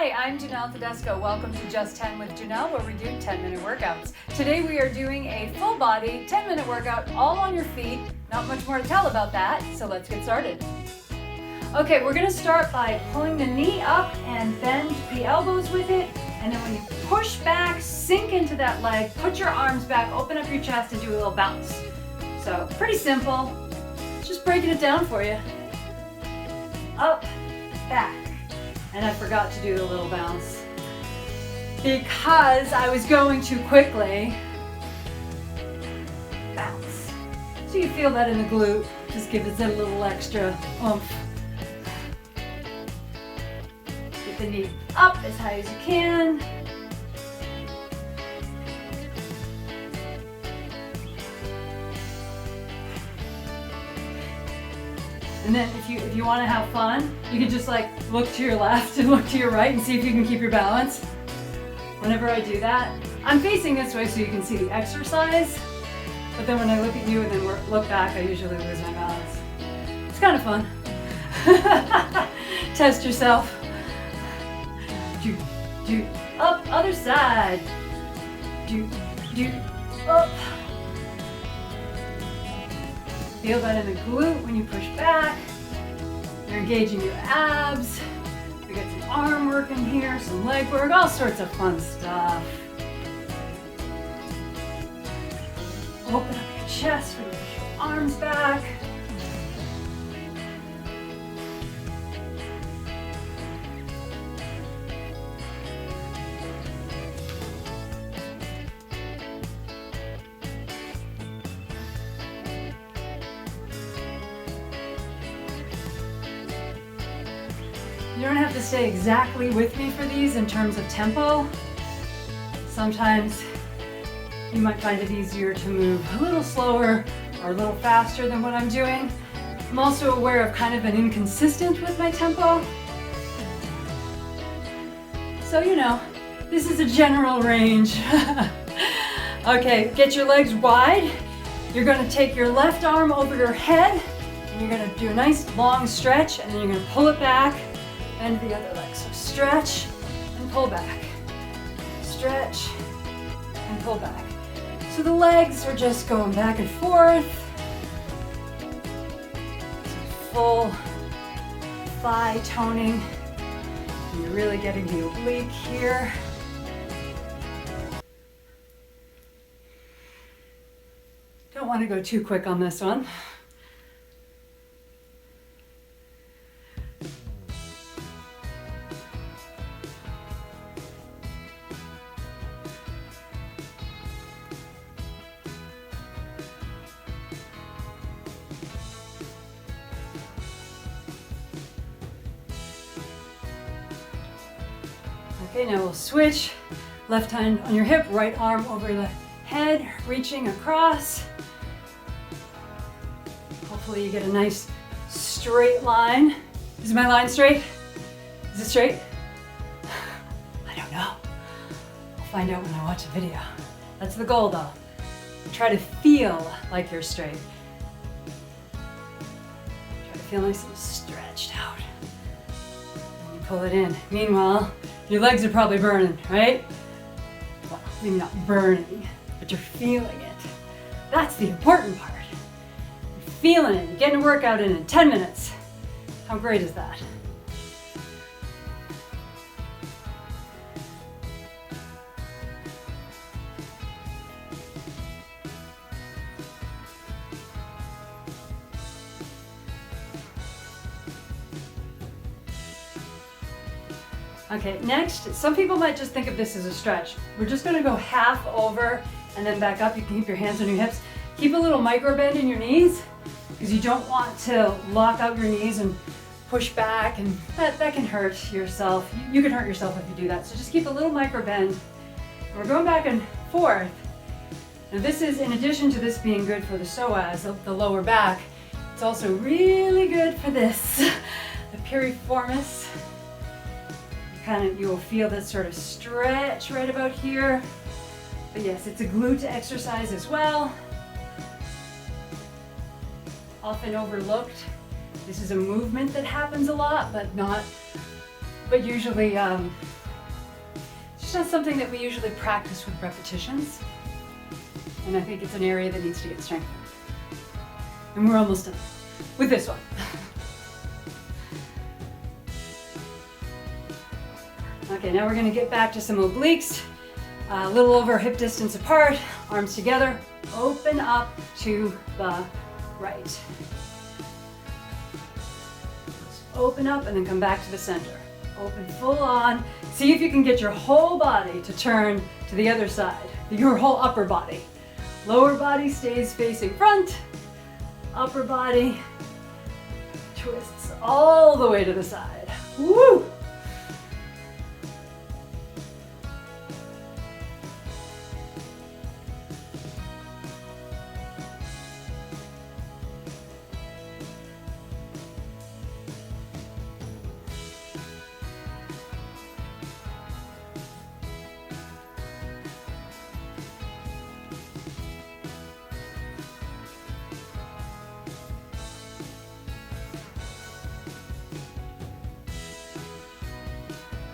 Hi, I'm Janelle Tedesco. Welcome to Just 10 with Janelle, where we do 10-minute workouts. Today we are doing a full body 10-minute workout all on your feet. Not much more to tell about that, so let's get started. Okay, we're gonna start by pulling the knee up and bend the elbows with it. And then when you push back, sink into that leg, put your arms back, open up your chest and do a little bounce. So pretty simple, just breaking it down for you. Up, back. And I forgot to do the little bounce because I was going too quickly. Bounce. So you feel that in the glute, just give it a little extra oomph. Get the knee up as high as you can. And then if you want to have fun, you can just like look to your left and look to your right and see if you can keep your balance. Whenever I do that, I'm facing this way so you can see the exercise. But then when I look at you and then look back, I usually lose my balance. It's kind of fun. Test yourself. Do, up, other side. Do, up. Feel that in the glute when you push back. You're engaging your abs. We got some arm work in here, some leg work, all sorts of fun stuff. Open up your chest when you push your arms back. You don't have to stay exactly with me for these in terms of tempo. Sometimes you might find it easier to move a little slower or a little faster than what I'm doing. I'm also aware I've kind of been inconsistent with my tempo. So you know, this is a general range. Okay, get your legs wide. You're gonna take your left arm over your head and you're gonna do a nice long stretch and then you're gonna pull it back. And the other leg. So stretch and pull back. Stretch and pull back. So the legs are just going back and forth. Full thigh toning. And you're really getting the oblique here. Don't want to go too quick on this one. Okay, now we'll switch. Left hand on your hip, right arm over the head, reaching across. Hopefully you get a nice straight line. Is my line straight? Is it straight? I don't know. I'll find out when I watch the video. That's the goal though. Try to feel like you're straight. Try to feel nice and stretched out. And you pull it in. Meanwhile, your legs are probably burning, right? Well, maybe not burning, but you're feeling it. That's the important part. You're feeling it. You're getting a workout in 10 minutes. How great is that? Okay, next, some people might just think of this as a stretch. We're just gonna go half over and then back up. You can keep your hands on your hips. Keep a little micro bend in your knees because you don't want to lock out your knees and push back, and that can hurt yourself. You can hurt yourself if you do that. So just keep a little micro bend. We're going back and forth. Now this is, in addition to this being good for the psoas, the lower back, it's also really good for this, the piriformis. You will feel this sort of stretch right about here. But yes, it's a glute exercise as well. Often overlooked. This is a movement that happens a lot, but not but usually it's just not something that we usually practice with repetitions. And I think it's an area that needs to get strengthened. And we're almost done with this one. Okay, now we're gonna get back to some obliques. A little over hip distance apart, arms together, open up to the right. Open up and then come back to the center. Open full on. See if you can get your whole body to turn to the other side, your whole upper body. Lower body stays facing front, upper body twists all the way to the side. Woo!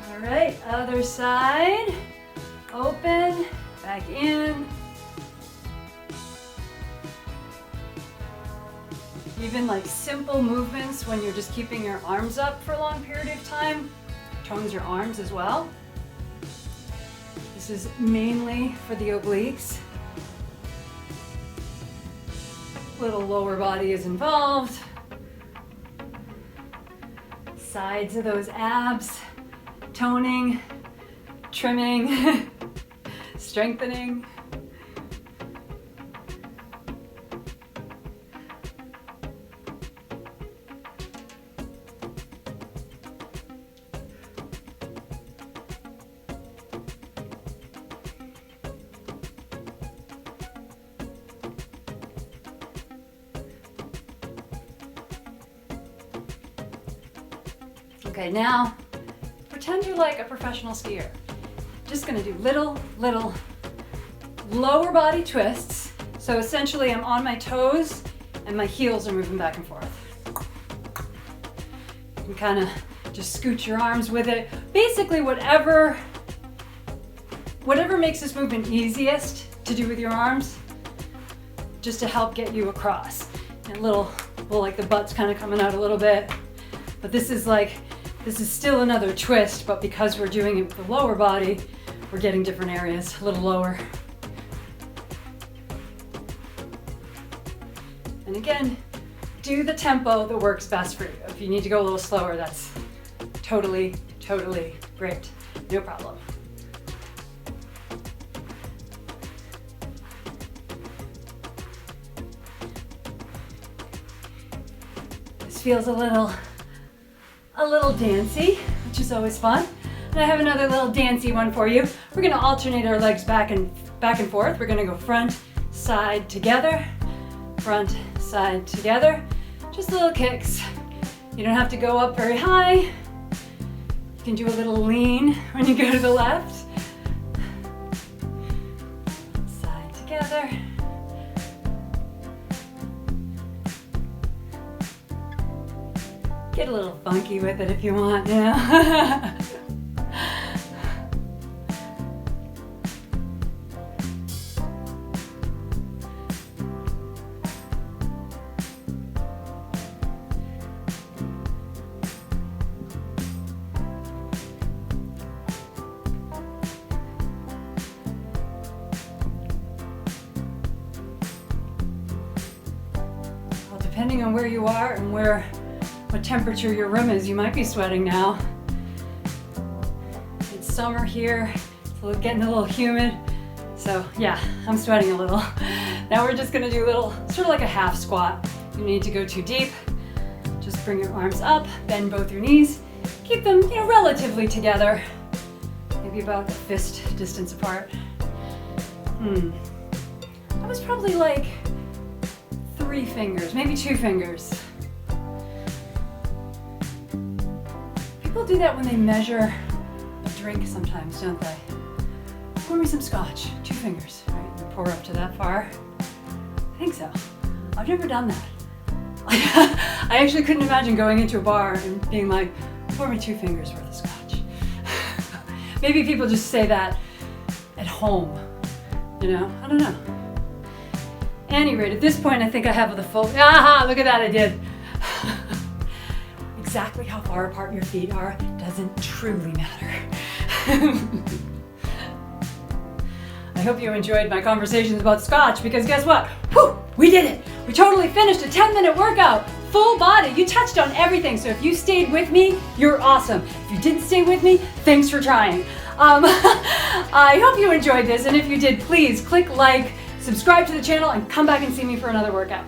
All right, other side. Open, back in. Even like simple movements when you're just keeping your arms up for a long period of time tones your arms as well. This is mainly for the obliques. Little lower body is involved. Sides of those abs. Toning, trimming, strengthening. Okay, now pretend you're like a professional skier. Just gonna do little lower body twists. So essentially I'm on my toes and my heels are moving back and forth. You kind of just scoot your arms with it. Basically whatever makes this movement easiest to do with your arms, just to help get you across. And like the butt's kind of coming out a little bit, but this is still another twist, but because we're doing it with the lower body, we're getting different areas, a little lower. And again, do the tempo that works best for you. If you need to go a little slower, that's totally great. No problem. This feels a little dancey, which is always fun. And I have another little dancey one for you. We're gonna alternate our legs back and forth. We're gonna go front, side, together, front, side, together. Just little kicks. You don't have to go up very high. You can do a little lean when you go to the left. Side, together. Get a little funky with it if you want now. Well, depending on where you are and what temperature your room is, you might be sweating now. It's summer here, it's getting a little humid. So yeah, I'm sweating a little. Now we're just gonna do a little, sort of like a half squat. You don't need to go too deep. Just bring your arms up, bend both your knees. Keep them, relatively together. Maybe about a fist distance apart. That was probably like 3 fingers, maybe 2 fingers. People do that when they measure a drink sometimes, don't they? Pour me some scotch, 2 fingers, right? And pour up to that far. I think so. I've never done that. I actually couldn't imagine going into a bar and being like, pour me 2 fingers worth of scotch. Maybe people just say that at home, you know, I don't know. At any rate, at this point, I think I have the full, aha, look at that, I did. Exactly how far apart your feet are doesn't truly matter. I hope you enjoyed my conversations about Scotch, because guess what? Whew, we did it. We totally finished a 10-minute workout, full body. You touched on everything. So if you stayed with me, you're awesome. If you didn't stay with me, thanks for trying. I hope you enjoyed this. And if you did, please click like, subscribe to the channel, and come back and see me for another workout.